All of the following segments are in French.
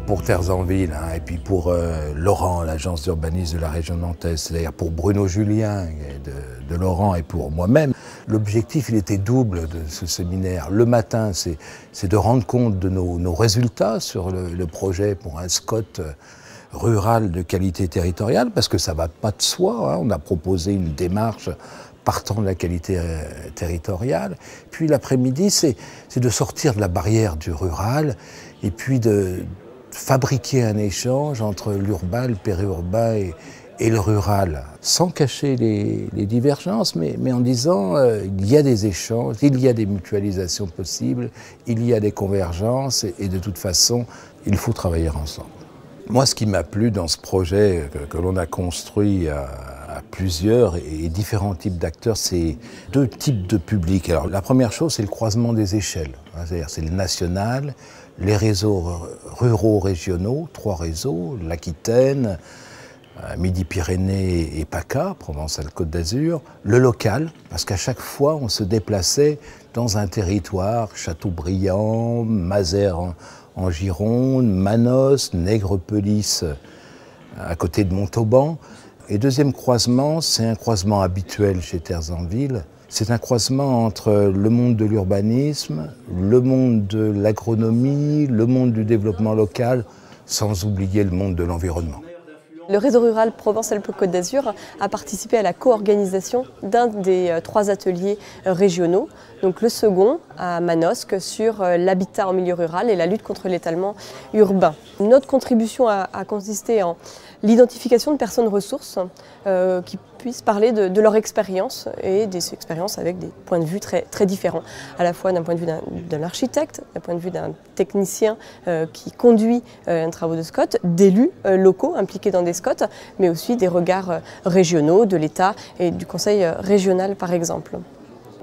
pour Terres en Ville, hein, et puis pour Laurent, l'agence d'urbanisme de la région nantaise, c'est-à-dire pour Bruno Julien de Laurent et pour moi-même. L'objectif, il était double de ce séminaire. Le matin, c'est de rendre compte de nos résultats sur le projet pour un SCOT rural de qualité territoriale, parce que ça ne va pas de soi, hein. On a proposé une démarche partant de la qualité territoriale. Puis l'après-midi, c'est de sortir de la barrière du rural et puis de fabriquer un échange entre l'urbain, le périurbain et le rural, sans cacher les divergences, mais en disant il y a des échanges, il y a des mutualisations possibles, il y a des convergences et de toute façon, il faut travailler ensemble. Moi, ce qui m'a plu dans ce projet que l'on a construit à plusieurs et différents types d'acteurs, c'est deux types de publics. Alors, la première chose, c'est le croisement des échelles. C'est-à-dire, c'est le national, les réseaux ruraux régionaux, 3 réseaux, l'Aquitaine, Midi-Pyrénées et PACA, Provence-Alpes-Côte d'Azur, le local, parce qu'à chaque fois, on se déplaçait dans un territoire, Châteaubriand, Mazères en Gironde, Manos, Nègrepelisse à côté de Montauban. Et deuxième croisement, c'est un croisement habituel chez Terres en Ville. C'est un croisement entre le monde de l'urbanisme, le monde de l'agronomie, le monde du développement local, sans oublier le monde de l'environnement. Le réseau rural Provence-Alpes-Côte d'Azur a participé à la co-organisation d'un des 3 ateliers régionaux, donc le second à Manosque sur l'habitat en milieu rural et la lutte contre l'étalement urbain. Notre contribution a consisté en l'identification de personnes ressources qui puissent parler de leur expérience et des expériences avec des points de vue très différents, à la fois d'un point de vue d'un architecte, d'un point de vue d'un technicien qui conduit un travaux de SCOT, d'élus locaux impliqués dans des SCOT, mais aussi des regards régionaux, de l'État et du Conseil régional par exemple.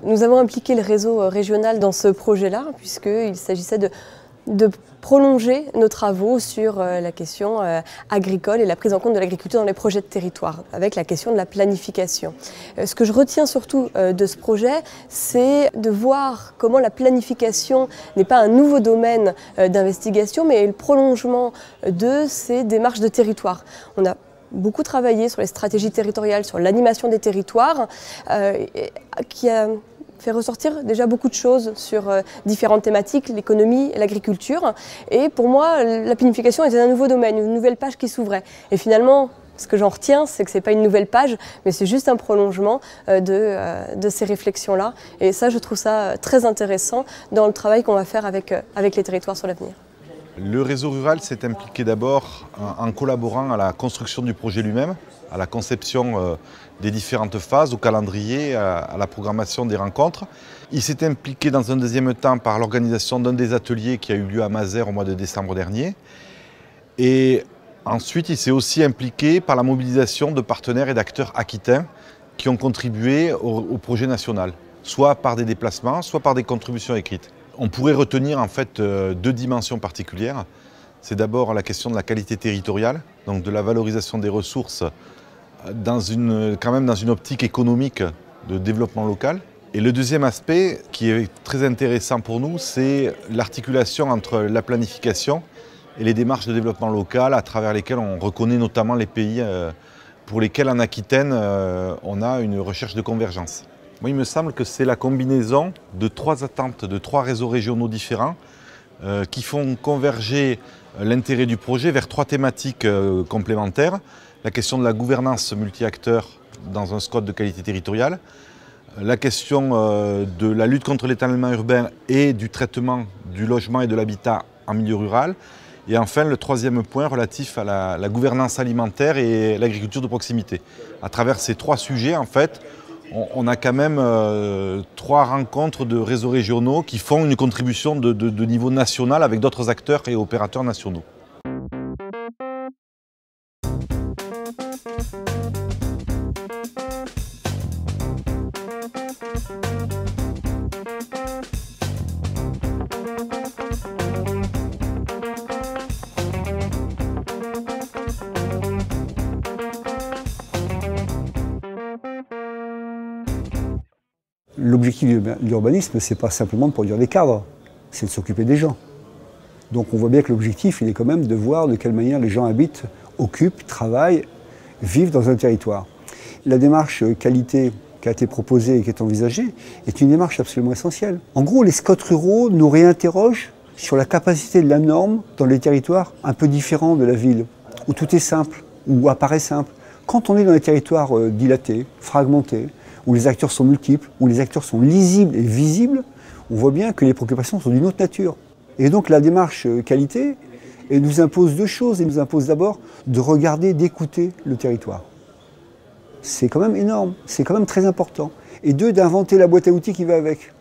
Nous avons impliqué le réseau régional dans ce projet-là, puisqu'il s'agissait de prolonger nos travaux sur la question agricole et la prise en compte de l'agriculture dans les projets de territoire, avec la question de la planification. Ce que je retiens surtout de ce projet, c'est de voir comment la planification n'est pas un nouveau domaine d'investigation, mais le prolongement de ces démarches de territoire. On a beaucoup travaillé sur les stratégies territoriales, sur l'animation des territoires, qui a fait ressortir déjà beaucoup de choses sur différentes thématiques, l'économie, l'agriculture. Et pour moi, la planification était un nouveau domaine, une nouvelle page qui s'ouvrait. Et finalement, ce que j'en retiens, c'est que ce n'est pas une nouvelle page, mais c'est juste un prolongement de ces réflexions-là. Et ça, je trouve ça très intéressant dans le travail qu'on va faire avec les territoires sur l'avenir. Le réseau rural s'est impliqué d'abord en collaborant à la construction du projet lui-même, à la conception des différentes phases, au calendrier, à la programmation des rencontres. Il s'est impliqué dans un deuxième temps par l'organisation d'un des ateliers qui a eu lieu à Mazères au mois de décembre dernier. Et ensuite, il s'est aussi impliqué par la mobilisation de partenaires et d'acteurs aquitains qui ont contribué au projet national, soit par des déplacements, soit par des contributions écrites. On pourrait retenir en fait 2 dimensions particulières. C'est d'abord la question de la qualité territoriale, donc de la valorisation des ressources quand même dans une optique économique de développement local. Et le deuxième aspect qui est très intéressant pour nous, c'est l'articulation entre la planification et les démarches de développement local à travers lesquelles on reconnaît notamment les pays pour lesquels en Aquitaine on a une recherche de convergence. Moi, il me semble que c'est la combinaison de 3 attentes, de 3 réseaux régionaux différents qui font converger l'intérêt du projet vers 3 thématiques complémentaires. La question de la gouvernance multi-acteurs dans un SCOT de qualité territoriale, la question de la lutte contre l'étalement urbain et du traitement du logement et de l'habitat en milieu rural, et enfin le 3e point relatif à la gouvernance alimentaire et l'agriculture de proximité. À travers ces 3 sujets, en fait, on a quand même 3 rencontres de réseaux régionaux qui font une contribution de niveau national avec d'autres acteurs et opérateurs nationaux. L'objectif de l'urbanisme, ce n'est pas simplement de produire des cadres, c'est de s'occuper des gens. Donc on voit bien que l'objectif, il est quand même de voir de quelle manière les gens habitent, occupent, travaillent, vivent dans un territoire. La démarche qualité qui a été proposée et qui est envisagée est une démarche absolument essentielle. En gros, les Scots ruraux nous réinterrogent sur la capacité de la norme dans les territoires un peu différents de la ville, où tout est simple, où apparaît simple. Quand on est dans des territoires dilatés, fragmentés, où les acteurs sont multiples, où les acteurs sont lisibles et visibles, on voit bien que les préoccupations sont d'une autre nature. Et donc la démarche qualité nous impose deux choses. Elle nous impose d'abord de regarder, d'écouter le territoire. C'est quand même énorme, c'est quand même très important. Et deux, d'inventer la boîte à outils qui va avec.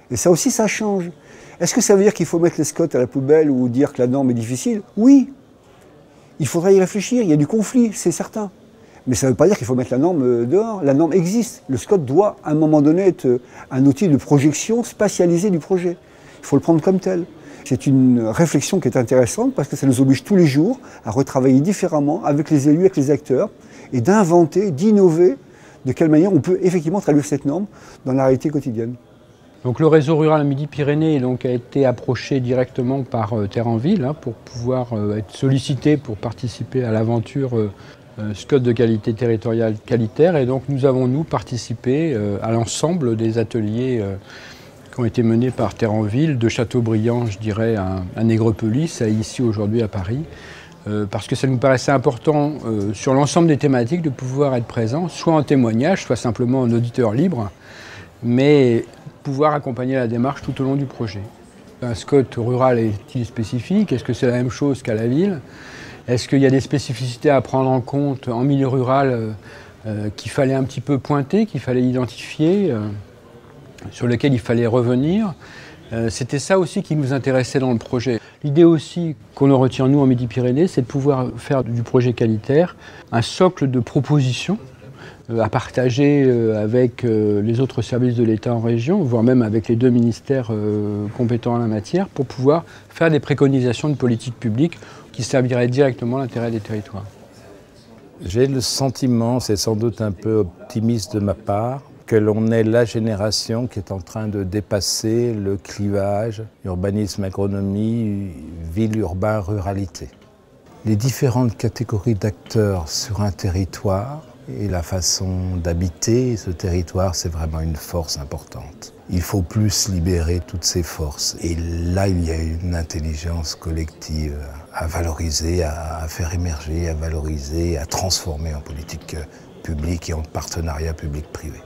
Et ça aussi, ça change. Est-ce que ça veut dire qu'il faut mettre les Scots à la poubelle ou dire que la norme est difficile? Oui. Il faudra y réfléchir, il y a du conflit, c'est certain. Mais ça ne veut pas dire qu'il faut mettre la norme dehors. La norme existe. Le Scot doit, à un moment donné, être un outil de projection spatialisé du projet. Il faut le prendre comme tel. C'est une réflexion qui est intéressante parce que ça nous oblige tous les jours à retravailler différemment avec les élus, avec les acteurs, et d'inventer, d'innover de quelle manière on peut effectivement traduire cette norme dans la réalité quotidienne. Donc le réseau rural Midi-Pyrénées a été approché directement par Terre en Ville pour pouvoir être sollicité pour participer à l'aventure Scot de qualité territoriale qualitaire. Et donc nous avons participé à l'ensemble des ateliers qui ont été menés par Terre en Ville, de Châteaubriand, je dirais, à Nègrepelisse, à ici aujourd'hui à Paris, parce que ça nous paraissait important sur l'ensemble des thématiques de pouvoir être présent, soit en témoignage, soit simplement en auditeur libre, mais pouvoir accompagner la démarche tout au long du projet. Un Scot rural est-il spécifique? Est-ce que c'est la même chose qu'à la ville? Est-ce qu'il y a des spécificités à prendre en compte en milieu rural qu'il fallait un petit peu pointer, qu'il fallait identifier, sur lesquelles il fallait revenir? C'était ça aussi qui nous intéressait dans le projet. L'idée aussi qu'on en retient nous en Midi-Pyrénées, c'est de pouvoir faire du projet qualitaire un socle de propositions à partager avec les autres services de l'État en région, voire même avec les deux ministères compétents en la matière, pour pouvoir faire des préconisations de politique publique qui serviraient directement à l'intérêt des territoires. J'ai le sentiment, c'est sans doute un peu optimiste de ma part, que l'on est la génération qui est en train de dépasser le clivage urbanisme-agronomie, ville-urbain-ruralité. Les différentes catégories d'acteurs sur un territoire et la façon d'habiter ce territoire, c'est vraiment une force importante. Il faut plus libérer toutes ces forces. Et là, il y a une intelligence collective à valoriser, à faire émerger, à valoriser, à transformer en politique publique et en partenariat public-privé.